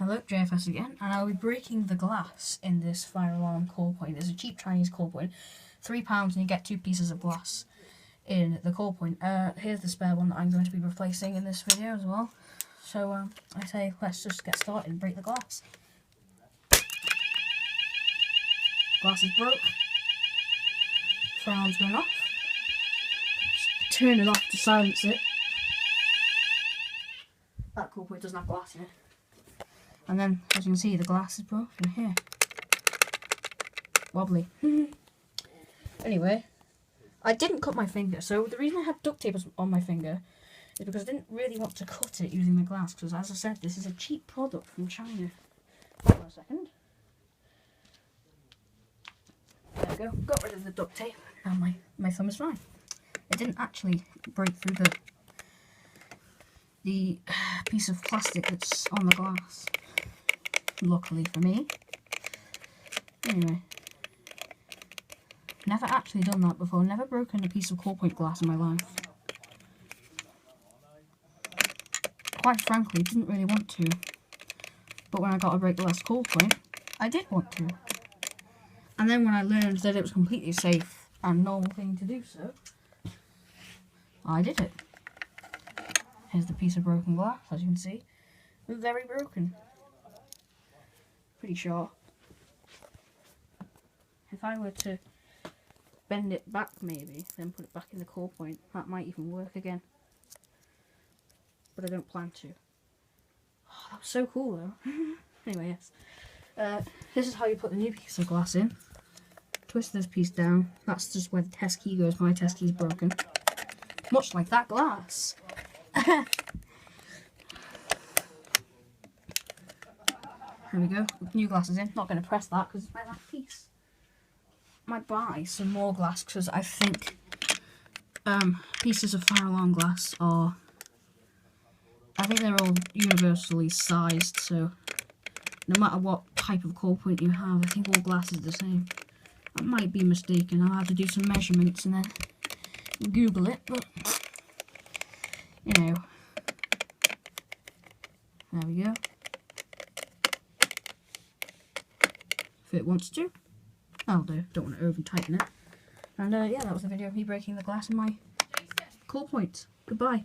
Hello, JFS again, and I'll be breaking the glass in this fire alarm core point. It's a cheap Chinese core point, £3 and you get 2 pieces of glass in the core point. Here's the spare one that I'm going to be replacing in this video as well. So I say let's just get started and break the glass. Glass is broke. Fire alarm's going off. Just turn it off to silence it. That core point doesn't have glass in it. And then, as you can see, the glass is broken here. Wobbly. Anyway, I didn't cut my finger, so the reason I had duct tape on my finger is because I didn't really want to cut it using the glass, because as I said, this is a cheap product from China. Hold on a second. There we go, got rid of the duct tape, and my thumb is fine. It didn't actually break through the piece of plastic that's on the glass. Luckily for me. Anyway, never actually done that before. Never broken a piece of core point glass in my life. Quite frankly, didn't really want to. But when I got to break the last core point, I did want to. And then when I learned that it was completely safe and normal thing to do so, I did it. Here's the piece of broken glass, as you can see. Very broken. Pretty sharp. If I were to bend it back maybe, then put it back in the core point, that might even work again. But I don't plan to. Oh, that was so cool though. Anyway, yes. This is how you put the new piece of glass in. Twist this piece down. That's just where the test key goes. My test key is broken. Much like that glass. There we go, new glass is in. Not going to press that because it's my last piece. Might buy some more glass because I think pieces of fire alarm glass are, I think they're all universally sized, so no matter what type of core point you have, I think all glass is the same. I might be mistaken, I'll have to do some measurements and then Google it, but you know, there we go. If it wants to, I'll do. Don't want to over tighten it. And yeah, that was the video of me breaking the glass in my core point. Goodbye.